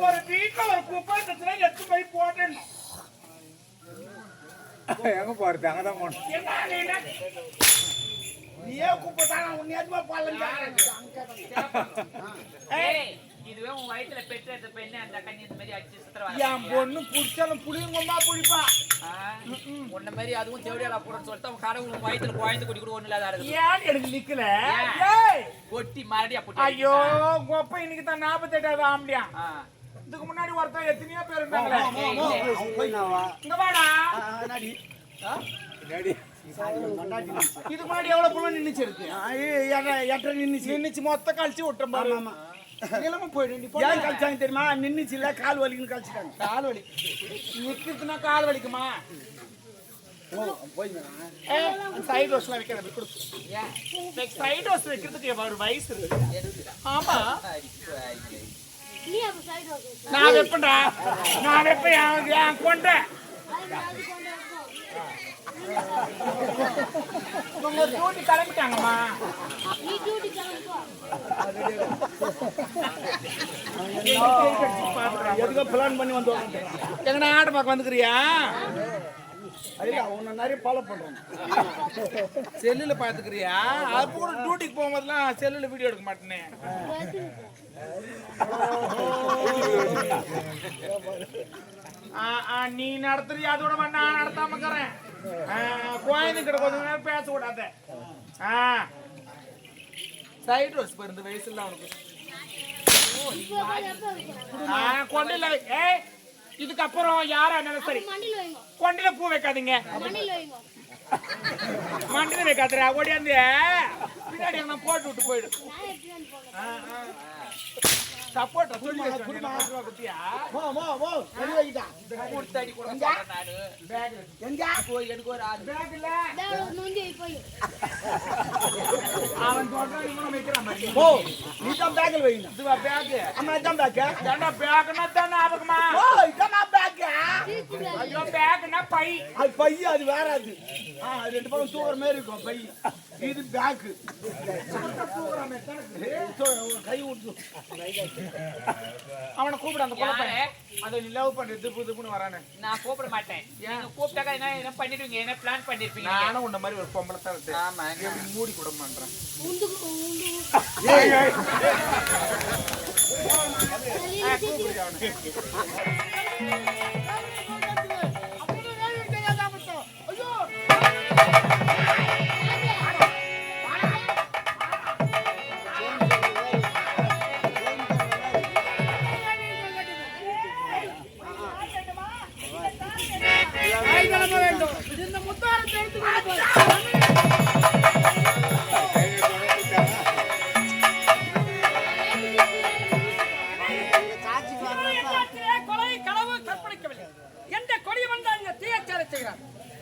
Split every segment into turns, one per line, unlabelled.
ஒரு வீட்டுல ஒரு குப்பை எடுத்து போய் போட்டேன்.
எங்க போறது அங்கதான் போனோம்.
நீயே குப்பை தானே உன்னையாச்சுமா பாலன்.
இதுவே உன் வயித்துல பெற்ற பெண்ணு அந்த கண்ணி இந்த மாதிரி அடிச்சு சுத்துறவா?
என் பொண்ணு புடிச்சாலும் புளியங்கம்மா புடிப்பா.
உன்ன மாதிரி அதுவும் தேவடியாலா போறன்னு சொல்லிட்டு அவன் கடவுள் உன் வயித்துல குழந்தை குடி கூட ஒண்ணு இல்லாத இருக்கு.
ஏன் எனக்கு நிக்கல?
கொட்டி மறுபடியா போட்டு.
ஐயோ கொப்பை இன்னைக்கு தான் 48வது ஆம்படியா. இதுக்கு முன்னாடி ஒருத்தன் எத்தனையோ பேர் இருந்தாங்களே. இங்க வாடா. இதுக்கு முன்னாடி எவ்வளவு புள்ள நின்னுச்சு இருக்கு? 8 நின்னுச்சு மொத்த கழிச்சு விட்டுறோம் பாரு. நிலம போயிடு. ஏன் கழிச்சாங்க தெரியுமா? நின்னுச்சு இல்ல கால் வலிக்குன்னு கழிச்சிட்டாங்க. கால் வலி நிக்கிறதுனா கால் வலிக்குமா? சைடு ரோஸ்ல வைக்கிறது கொடுத்து. சைடு ரோஸ் வைக்கிறதுக்கு ஒரு வயசு இருக்கு. ஆமா நான் வைப்பேன்டா. நான் வைப்பேன் கொண்ட உங்க டியூட்டி கிளம்பிட்டாங்கம்மா. எதுக்கோ பிளான் பண்ணி வந்தோம். எங்கன்னா ஆடு பார்க்க வந்துக்கிறியா? உன்னை நிறைய ஃபாலோ பண்றேன். செல்லுல பாத்துக்கிறியா? அது கூட டியூட்டிக்கு போகும்போதுலாம் செல்லுல வீடியோ எடுக்க மாட்டேனே. நீ நடத்துறியா? அதோட நான் நடத்தாம இருக்கிறேன். கோயிலுக்கு கிட்ட கொஞ்ச நேரம் பேசக்கூடாது. சைடு ரோஸ் இந்த வயசுல அவனுக்கு கொண்டில. இதுக்கப்புறம் யாரா இருந்தாலும் சரி கொண்டில பூ வைக்காதீங்க. மண்டில வைக்காதுரா. ஓடியாந்து பின்னாடி நான் போட்டு விட்டு போயிடு. சப்போர்ட் சொல்லி குட்டியா கொடுத்தாடி கூட நானு பேக் எங்க போய் எனக்கு ஒரு பேக் இல்ல அவன் தோட்டடி மூணு வைக்கிறான் மாதிரி. ஓ நீ தான் பேக்ல வைங்க. இதுவா பேக்? அம்மா தான் பேக். என்ன பேக்னா தான் ஆபகமா? ஓ இதனா பேக். ஐயோ பேக்னா பை. அது பை அது வேற அது. ரெண்டு பக்கம் தூக்குற மாதிரி இருக்கும் பை. இது பேக். தூக்குறானே கை ஊத்து. அவனை கூப்பிட அந்த குழப்பை அதை நீ லவ் பண்ணி புதுப்புன்னு வரானே. நான் கூப்பிட மாட்டேன். நீங்க கூப்பிட்டாக்கா என்ன பண்ணிடுவீங்க? என்ன பிளான் பண்ணிருப்பீங்க? நானும் உன்ன மாதிரி ஒரு பொம்பளை தான் இருக்கு. ஆமா எப்படி மூடி கூட பண்றேன்.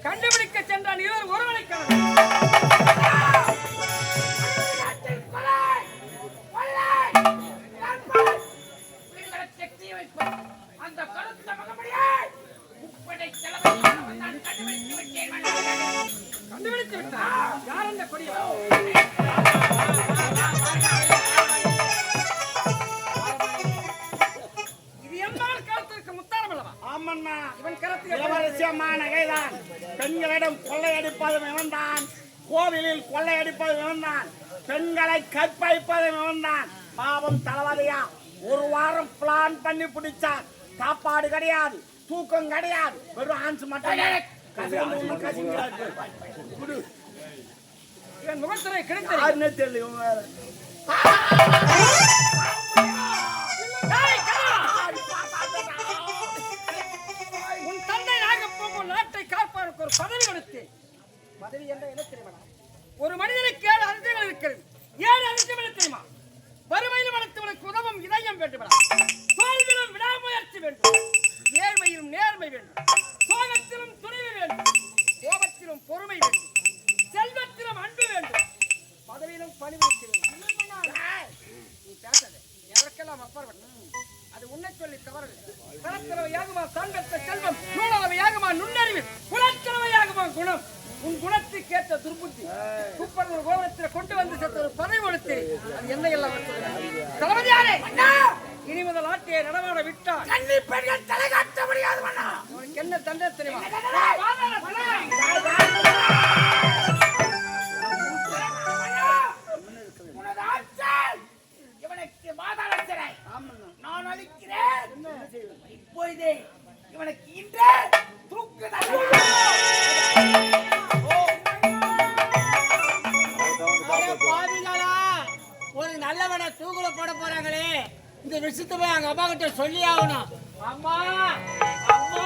கண்டுபிடிக்க சென்றான் இவர் ஒருவனை அந்த கருத்த மகமடியை கண்டுபிடித்து விட்டார். யார் அந்த கொடியவன்? இது எம்மாள் காலத்திற்கு முத்தாரம் அல்லவா? ஆமண்ணா இவன் கருத்து நகைதான். பெண்களிடம் கொள்ளையடிப்பது இவன்தான். கோவிலில் கொள்ளையடிப்பது இவன்தான். பெண்களை கற்பழிப்பது இவன்தான். பாவம் தளபதியா ஒரு வாரம் பிளான் பண்ணி பிடிச்சார். சாப்பாடு கிடையாது, தூக்கம் கிடையாது, வெறும் ஆன்ஸ் மட்டும். என் முகத்துறை கிடைத்தது தெரியல. உன் தந்தை நாகப்போகும் நாட்டை காப்பாருக்கு ஒரு பதவி கொடுத்து. பதவி என்ற என்ன தெரியுமா? ஒரு மனிதனுக்கு 7 அதிர்ஷ்டங்கள் இருக்கிறது. 7 அதிர்ஷ்டம் தெரியுமா? வறுமையில் வளர்த்தவனுக்கு உதவும் இதயம் வேண்டும். தோல்வியிலும் விடாமுயற்சி வேண்டும். நேர்மையிலும் நேர்மை வேண்டும். சோகத்திலும் துணிவு வேண்டும். கோபத்திலும் பொறுமை வேண்டும். செல்வத்திலும் அன்பு வேண்டும். பதவியிலும் பணிவு வேண்டும். நீ பேசாத. எதற்கெல்லாம் அப்பாற்பட்ட அது உன்னை சொல்லி தவறு. தரத்தரவையாகுமா தாண்டத்த செல்வம், நூலவையாகுமா நுண்ணறிவு, குலத்தரவையாகுமா குணம். உன் குணத்துக்கு ஏற்ற துர்புத்தி சூப்பர் ஒரு கோபுரத்தில் கொண்டு வந்து சேர்த்த ஒரு பதவி கொடுத்து அது என்ன எல்லாம் தளபதியாரே இனி முதல் ஆட்சியை நடமாட விட்டால் கன்னி பெண்கள் தலை காட்ட முடியாது. உனக்கு என்ன தண்டனை தெரியுமா?
இவனுக்கு மாதாள சிறை நான் அளிக்கிறேன். இப்பொழுதே இவனுக்கு இன்று தூக்கு
பாவிகளா, ஒரு நல்லவனை தூக்குல போட போறாங்களே, இந்த விஷயத்தை போய் அங்க அப்பா கிட்ட சொல்லி ஆகணும். அம்மா அம்மா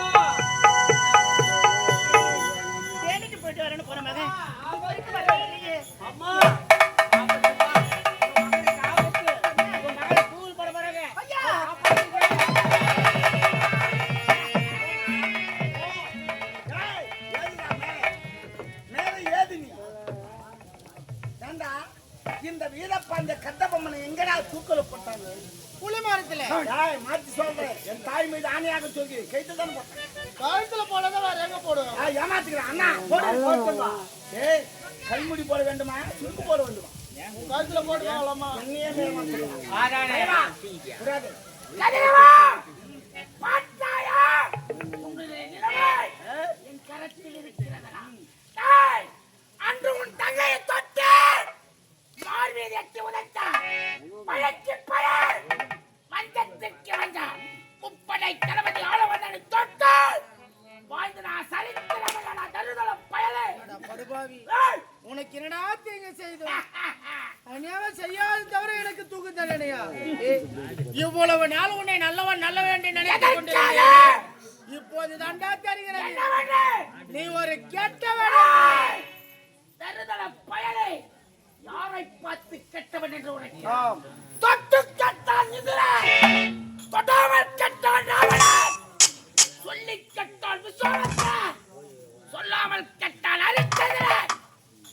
தேனிக்கு போயிட்டு வரேன்னு போற மகன்
அம்மா தூள் போட போறாங்க.
இந்த வீரப்பாண்ட கட்டபொம்மனை எங்கடா தூக்கல போட்டாங்க?
புளிமரத்துல
மாற்றி சொல்றேன். என் தாய் மீது ஆணையாக சொல்லி கைத்து தானே போட்டேன்.
கழுத்துல போடதான் வேற எங்க போடுவோம்?
ஏமாத்துக்கிறேன் அண்ணா. போடு. ஏய், கல்முடி போட வேண்டுமா சுருக்கு போட வேண்டுமா?
கழுத்துல போட்டுக்கலாமா?
என்னையே ஏமாத்துக்கிறேன். என் கரத்தில் இருக்கிறதா? அன்று உன் தங்கையை தொட்டு மார்பீதி எட்டி உதைத்தான். பழக்கு பழர் மஞ்சத்திற்கு வந்தான். முப்படை தளபதி ஆளவந்தனை தொட்டு வாழ்ந்து நான் சரித்திரமான தருதல பயலே.
படுபாவி, உனக்கு என்னடா தீங்க செய்தோம்? அநியாயம் செய்யாது தவிர எனக்கு தூக்கு தரணையா? இவ்வளவு நாள் உன்னை நல்லவன் நல்ல வேண்டும் நினைத்துக் கொண்டிருந்தேன். இப்போது தண்டா தெரிகிறது நீ ஒரு கெட்டவன்.
தருதல பயலே, யாரை பார்த்து கெட்டவன் என்று உரைக்கிறான்? தொட்டு கெட்டான் இந்திரன், தொடாமல் கெட்டான் ராவணன், சொல்லி கெட்டான் விஸ்வாமித்திரன், சொல்லாமல் கெட்டான் ஹரிச்சந்திரன்,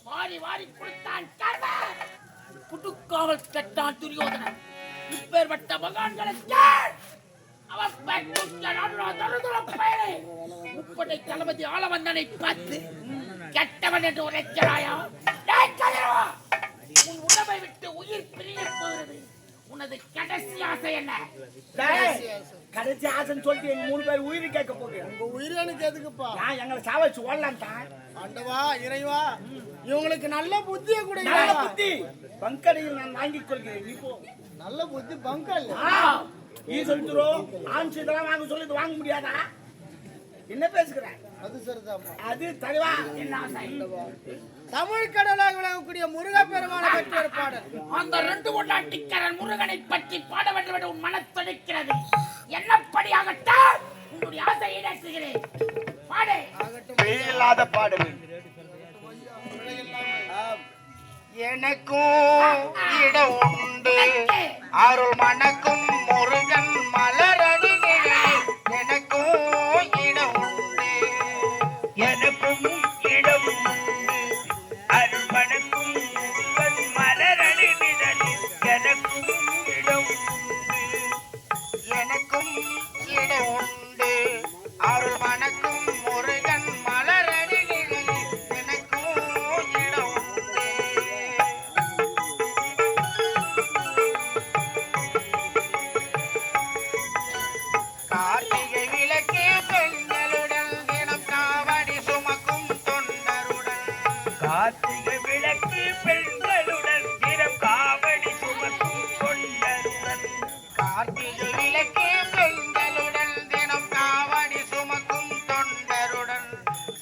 வாரி வாரி கொடுத்தான் கர்ணன், குடுக்காமல் கெட்டான் துரியோதனன். இப்பேற்பட்ட மகான்களுக்கு அவன் பயலே முப்படை தளபதி ஆளவந்தனை பார்த்து கெட்டவன் என்று உரைக்கிறாயா? உன் உடம்பை விட்டு உயிர் பிரிய போகிறது. உனது கடைசி ஆசை என்ன? கடைசி ஆசைன்னு சொல்லிட்டு எங்க 3 பேர் உயிர் கேட்க போகுது.
உங்க உயிர் எனக்கு எதுக்குப்பா?
நான் எங்களை சாவச்சு ஓடலாம் தான்.
ஆண்டவா இறைவா, இவங்களுக்கு நல்ல புத்தியை கூட.
நல்ல புத்தி பங்கடையில் நான் வாங்கிக் கொள்கிறேன். நீ போ.
நல்ல புத்தி பங்கல்.
நீ சொல்லிடுறோம் ஆண் இதெல்லாம் வாங்க சொல்லிட்டு வாங்க முடியாதா? என்ன பேசுகிற?
அது சரிதான்.
அது தலைவா என்ன ஆசை?
தமிழ் கடலாக விளங்கக்கூடிய முருகப்பெருமானை பற்றி ஒரு பாடல்.
அந்த 2 ஒன்னாட்டிக்காரன் முருகனை பற்றி பாட வேண்டும் என்று உன் மனத் துடிக்கிறது. என்னப்படியாகட்டும் உன்னுடைய ஆசை ஈடேற்றுகிறேன். பாடு.
இல்லாத பாடல். எனக்கும் இடம் உண்டு அருள் மணக்கும் முருகன் மலரடி எனக்கும் இடம் உண்டு எனக்கும் இடம் உண்டு அருள் மணக்கும் முருகன் மலரடி எனக்கும் இடம் உண்டு எனக்கும் இடம் உண்டு அருள் மணக்கும் முருகன் மலரடி எனக்கும் இடம் உண்டு. கார்த்திகை விளக்கே பெண்களுடன் தினம் காவடி சுமக்கும் தொண்டருடன் கார்த்திகை விளக்கு பெண்களுடன் தினம் காவடி சுமக்கும் தொண்டருடன் கார்த்திகை விளக்கே பெண்களுடன் தினம் காவடி சுமக்கும் தொண்டருடன்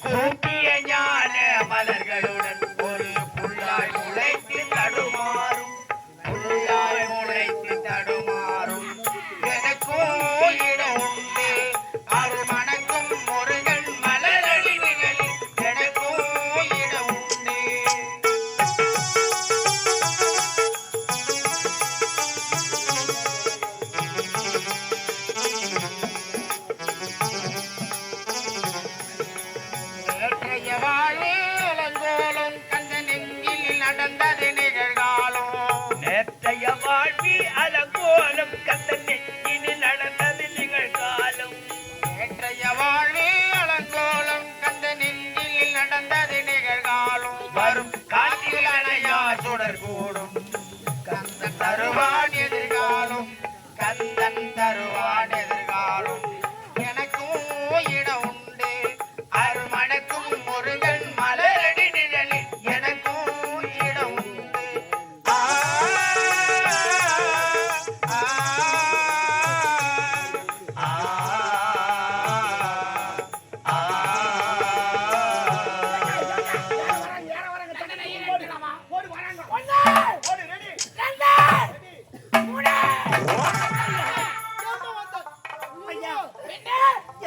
கூட்டிய ஞான மலர்களுடன் ஒரு புல்லாய் முளைத்து தடுமாறும் புல்லாய் முளைத்து தடுமாறும் எனக்கும் இடம் உண்டு அருள் மணக்கும் முருகன் மலரடி எனக்கும் இடம் உண்டு.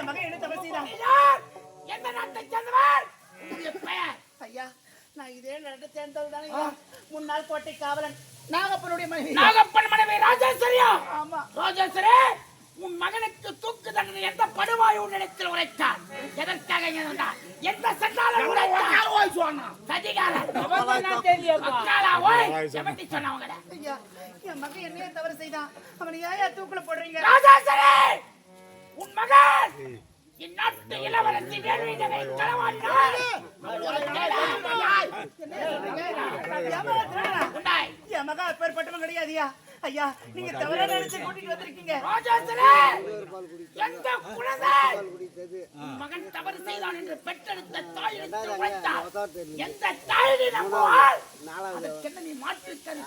என் மகன் என்ன தவறு செய்தான்?
நீ யார்? எந்த நாட்டை சேர்ந்தவன்? உன்னுடைய பெயர்?
ஐயா, நான் இதே நாட்டை சேர்ந்தவள் தானே ஐயா. முன்னாள் கோட்டை காவலன் நாகப்பனுடைய மனைவி.
நாகப்பன் மனைவி ராஜேஸ்வரியா?
ஆமா.
ராஜேஸ்வரி, உன் மகனுக்கு தூக்கு தண்டனை எந்த படுவாய் உன்னிடத்தில் உரைத்தான்? எதற்காக இருந்தான்? எந்த சண்டாளன் உரைத்தான்? சதிகாரன். அக்காலா ஓய், எவன்டி சொன்னவங்கடா?
ஐயா, என் மகன் என்னையே தவறு செய்தான். அவனை ஏன் தூக்குல போடுறீங்க?
ராஜேஸ்வரி, உன் மகன் இந்நாட்டு இளவரசி வேலுவினை களவாடினான். உண்டாய்.
என் மகன் அப்பேற்பட்டவன் கிடையாதுயா. ஐயா, நீங்க தவறா நினைச்சு கூட்டிட்டு வந்திருக்கீங்க.
ராஜேஸ்வரி, எந்த குழந்தை உன் மகன் தவறு செய்தான் என்று பெற்றெடுத்த தாயிடத்தில் உரைத்தார். எந்த தாயினை நம்புவாள்? அதற்கென்ன நீ மாற்றுக்கரு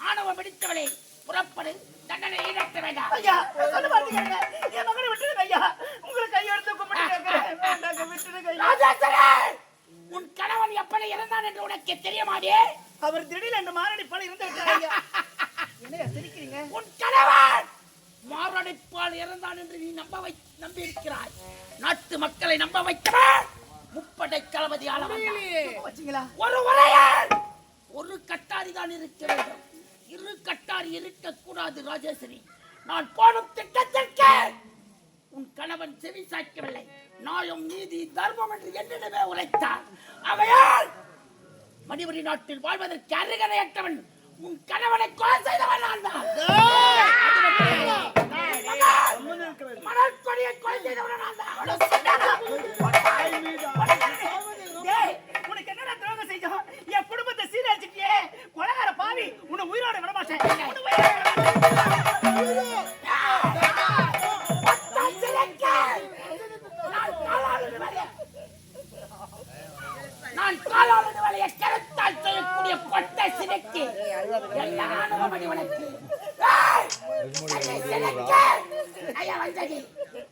ஆணவம் பிடித்தவளே, புறப்படு, தண்டனை ஈடற்ற வேண்டாம்.
ஐயா, சொல்ல மாட்டீங்க. என் மகனை விட்டுடுங்க ஐயா. உங்களுக்கு கையெடுத்து கும்பிட்டு வேண்டாங்க, விட்டுடுங்க ஐயா.
ராஜேஸ்வரி, உன் கணவன் எப்படி இறந்தான் என்று உனக்கு தெரியுமாடே?
அவர் திடீர்னு மாரடைப்பால் இருந்து விட்டார் ஐயா. என்னையா சிரிக்கிறீங்க?
உன் கணவன் மாரடைப்பால் இறந்தான் என்று நீ நம்பி இருக்கிறாய். நாட்டு மக்களை நம்ப வைத்தவன் முப்படை தளபதி
வச்சீங்களா?
ஒரு வரையன் ஒரு கட்டாரி தான் இருக்க வேண்டும். இரு கட்டாரி இருக்கக்கூடாது. ராஜேஸ்வரி, நான் போடும் திட்டத்திற்கு உன் கணவன் செவி சாய்க்கவில்லை. நியாயம், நீதி, தர்மம் என்று என்னிடமே உரைத்தான். அவையால் மணிபுரி நாட்டில் வாழ்வதற்கு அருகதையற்றவன் உன் கணவனை கொலை செய்தவன் நான் தான். மணல் கொடியை கொலை செய்தவன் நான் தான்.
டேய், உனக்கு என்னடா துரோகம் செஞ்சோம்? என் குடும்பத்தை சீரழிச்சிட்டியே, கொலைகார பாவி. உன்னை உயிரோட விட மாட்டேன். உன்னை உயிரோட விட மாட்டேன்.
நான் காலாளர் வேலையை கருத்தால் செய்யக்கூடிய பொட்டை சினைக்கு எல்லா அனுபவமணி உனக்கு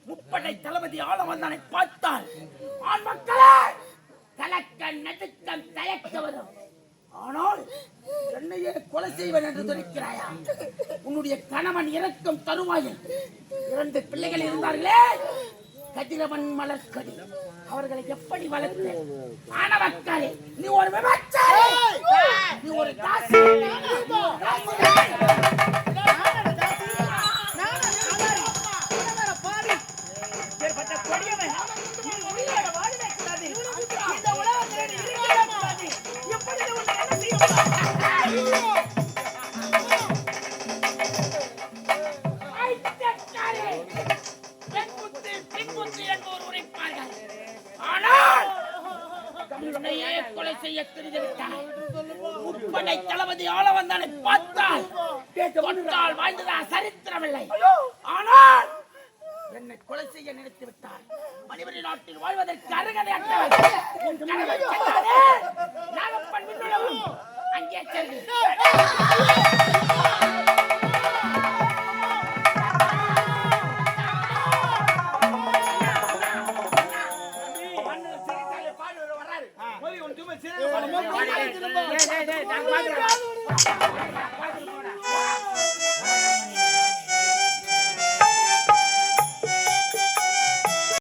முப்படை தளபதி ஆள வந்தானை பார்த்தால் ஆண் மக்களே கலக்க நடுக்கம் தயக்க வரும். ஆனால் என்னையே கொலை செய்வன் என்று துணிக்கிறாயா? உன்னுடைய கணவன் இறக்கும் தருவாயில் 2 பிள்ளைகள் இருந்தார்களே, கதிரவன் மலர்கொடி, அவர்களை எப்படி வளர்த்து ஆணவக்காரி? நீ ஒரு விமர்சனை, நீ ஒரு தாசி.
ஏற்பட்ட கொடியவன் நீ உயிரோட வாழவே கூடாது. இந்த உலகத்தில் நீ இருக்கவே கூடாது. எப்படி உன்னை என்ன செய்ய
கொலை செய்ய தெரிந்துவிட்டார். முப்படை தளபதி ஆள வந்தானை பார்த்தால் தொட்டால் வாழ்ந்ததா சரித்திரமில்லை. ஆனால் என்னை கொலை செய்ய நினைத்து விட்டார். மணிபுரி நாட்டில் வாழ்வதற்கு அருகதையற்றவன் உன் கணவன் சென்றானே, நாகப்பன் விண்ணுளவு அங்கே சென்று